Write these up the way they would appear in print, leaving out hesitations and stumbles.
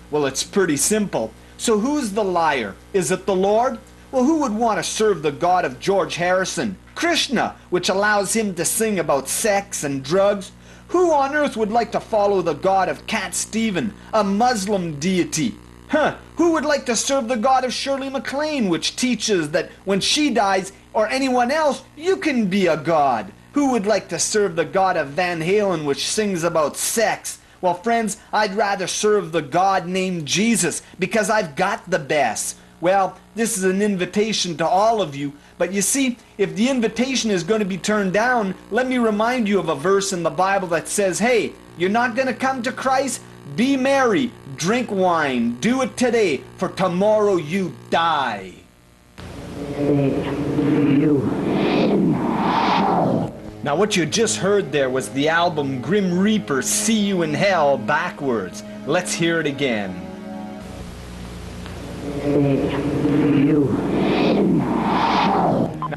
Well, it's pretty simple. So who's the liar? Is it the Lord? Well, who would want to serve the God of George Harrison? Krishna, which allows him to sing about sex and drugs. Who on earth would like to follow the God of Cat Stephen, a Muslim deity? Who would like to serve the God of Shirley MacLaine, which teaches that when she dies, or anyone else, you can be a god? Who would like to serve the God of Van Halen, which sings about sex? Well, friends, I'd rather serve the God named Jesus, because I've got the best. Well, this is an invitation to all of you, but you see, if the invitation is going to be turned down, let me remind you of a verse in the Bible that says, hey, you're not going to come to Christ? Be merry, drink wine, do it today, for tomorrow you die. Now what you just heard there was the album Grim Reaper, See You in Hell backwards. Let's hear it again.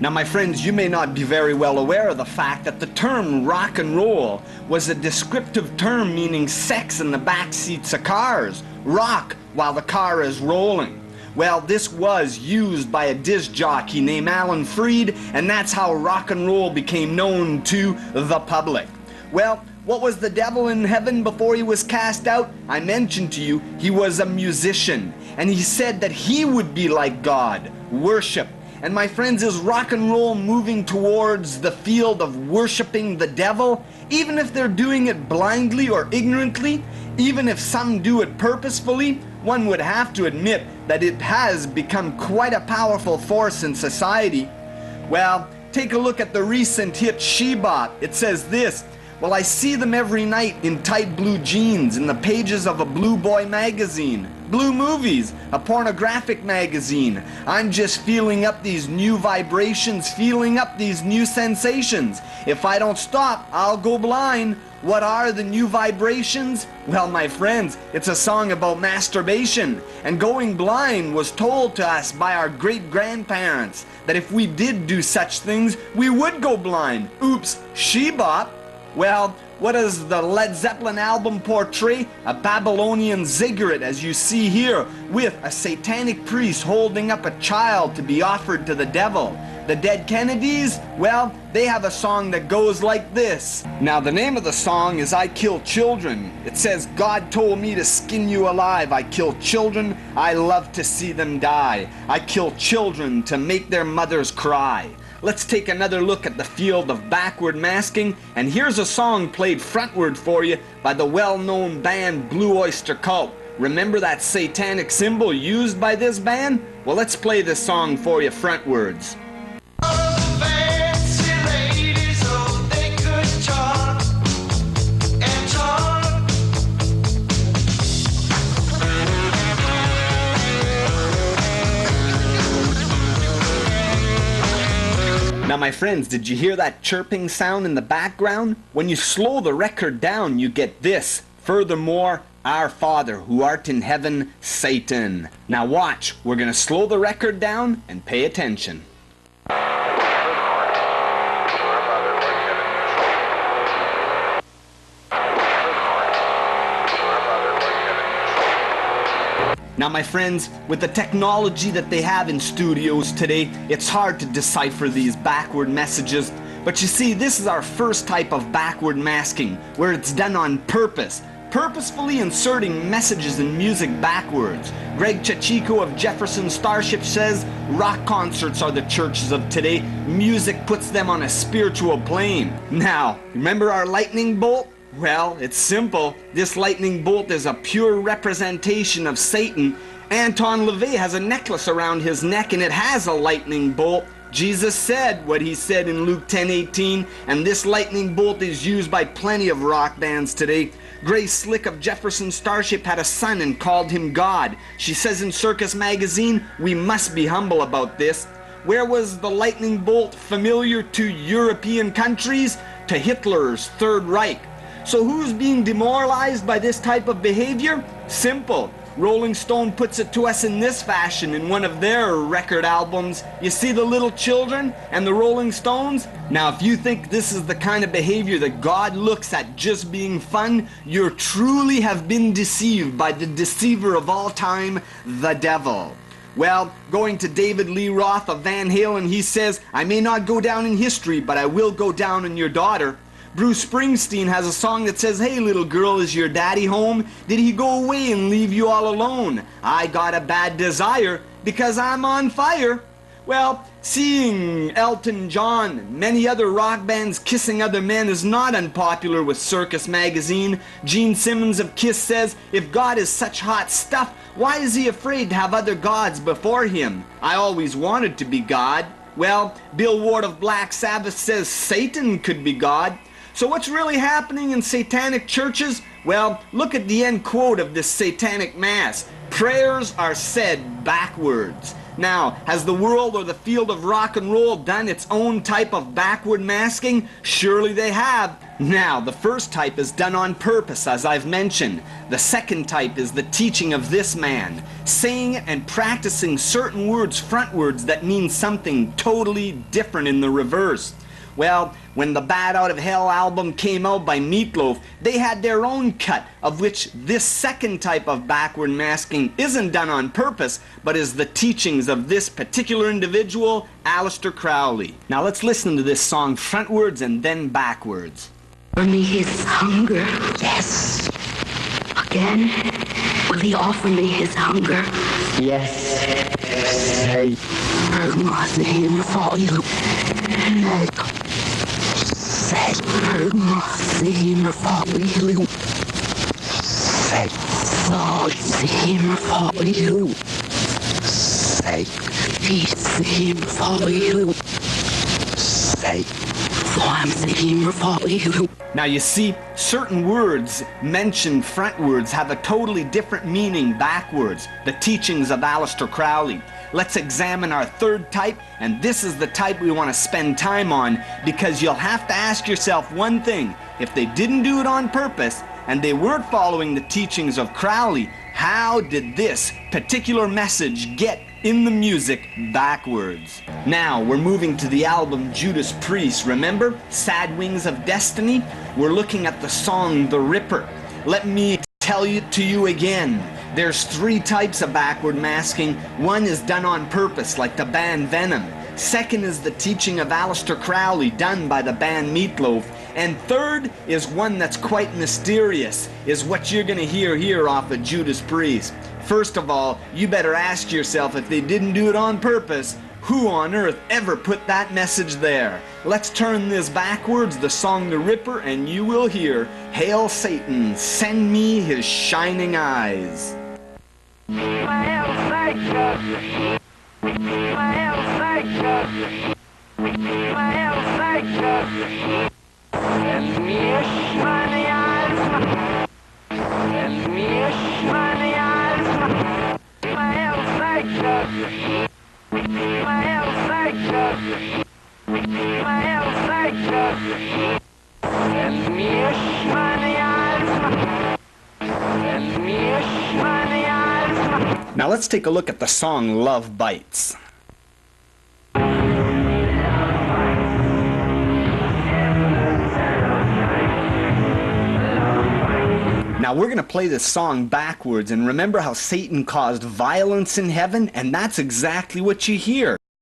Now my friends, you may not be very well aware of the fact that the term rock and roll was a descriptive term meaning sex in the back seats of cars. Rock while the car is rolling. Well, this was used by a disc jockey named Alan Freed, and that's how rock and roll became known to the public. Well, what was the devil in heaven before he was cast out? I mentioned to you, he was a musician, and he said that he would be like God, worship. And my friends, is rock and roll moving towards the field of worshiping the devil? Even if they're doing it blindly or ignorantly, even if some do it purposefully, one would have to admit that it has become quite a powerful force in society. Well, take a look at the recent hit She-Bop. It says this, well, I see them every night in tight blue jeans in the pages of a Blue Boy magazine. Blue Movies, a pornographic magazine. I'm just feeling up these new vibrations, feeling up these new sensations. If I don't stop, I'll go blind. What are the new vibrations? Well, my friends, it's a song about masturbation. And going blind was told to us by our great-grandparents that if we did do such things, we would go blind. Oops, She-Bop. Well, what does the Led Zeppelin album portray? A Babylonian ziggurat, as you see here, with a satanic priest holding up a child to be offered to the devil. The Dead Kennedys, well, they have a song that goes like this. Now, the name of the song is I Kill Children. It says, God told me to skin you alive. I kill children, I love to see them die. I kill children to make their mothers cry. Let's take another look at the field of backward masking, and here's a song played frontward for you by the well-known band Blue Oyster Cult. Remember that satanic symbol used by this band? Well, let's play this song for you frontwards. Now my friends, did you hear that chirping sound in the background? When you slow the record down, you get this. Furthermore, our Father who art in heaven, Satan. Now watch, we're going to slow the record down and pay attention. Now my friends, with the technology that they have in studios today, it's hard to decipher these backward messages. But you see, this is our first type of backward masking, where it's done on purpose, purposefully inserting messages in music backwards. Greg Chachico of Jefferson Starship says, rock concerts are the churches of today. Music puts them on a spiritual plane. Now, remember our lightning bolt? Well, it's simple. This lightning bolt is a pure representation of Satan. Anton Lavey has a necklace around his neck and it has a lightning bolt. Jesus said what he said in Luke 10:18, and this lightning bolt is used by plenty of rock bands today. Grace Slick of Jefferson Starship had a son and called him God. She says in Circus Magazine, we must be humble about this. Where was the lightning bolt familiar to European countries? To Hitler's Third Reich. So who's being demoralized by this type of behavior? Simple. Rolling Stone puts it to us in this fashion in one of their record albums. You see the little children and the Rolling Stones? Now, if you think this is the kind of behavior that God looks at just being fun, you truly have been deceived by the deceiver of all time, the devil. Well, going to David Lee Roth of Van Halen, he says, "I may not go down in history, but I will go down in your daughter." Bruce Springsteen has a song that says, "Hey little girl, is your daddy home? Did he go away and leave you all alone? I got a bad desire because I'm on fire." Well, seeing Elton John and many other rock bands kissing other men is not unpopular with Circus Magazine. Gene Simmons of Kiss says, "If God is such hot stuff, why is he afraid to have other gods before him? I always wanted to be God." Well, Bill Ward of Black Sabbath says Satan could be God. So what's really happening in satanic churches? Well, look at the end quote of this satanic mass. Prayers are said backwards. Now, has the world or the field of rock and roll done its own type of backward masking? Surely they have. Now, the first type is done on purpose, as I've mentioned. The second type is the teaching of this man, saying and practicing certain words frontwards that mean something totally different in the reverse. Well, when the Bad Out of Hell album came out by Meatloaf, they had their own cut, of which this second type of backward masking isn't done on purpose, but is the teachings of this particular individual, Aleister Crowley. Now let's listen to this song frontwards and then backwards. For me his hunger, yes. Again, will he offer me his hunger? Yes. Say, my name for you. Say, my name for you. Say, my name for you. Say, his name for you. Say, I'm name for you. Now you see, certain words mentioned frontwards have a totally different meaning backwards, the teachings of Aleister Crowley. Let's examine our third type, and this is the type we want to spend time on, because you'll have to ask yourself one thing. If they didn't do it on purpose, and they weren't following the teachings of Crowley, how did this particular message get in the music backwards? Now, we're moving to the album Judas Priest. Remember? Sad Wings of Destiny? We're looking at the song The Ripper. Let me tell it to you again. There's three types of backward masking. One is done on purpose, like the band Venom. Second is the teaching of Aleister Crowley, done by the band Meatloaf. And third is one that's quite mysterious, is what you're going to hear here off of Judas Priest. First of all, you better ask yourself, if they didn't do it on purpose, who on earth ever put that message there? Let's turn this backwards, the song The Ripper, and you will hear, "Hail Satan, send me his shining eyes." Hail Satan! Hail Satan! Hail Satan! Send me his shining eyes! Send me his shining eyes! Hail Satan! Hail Satan! Hail Satan! Send me his shining eyes! Send me his shining eyes! Now let's take a look at the song Love Bites. Now we're going to play this song backwards, and remember how Satan caused violence in heaven? And that's exactly what you hear.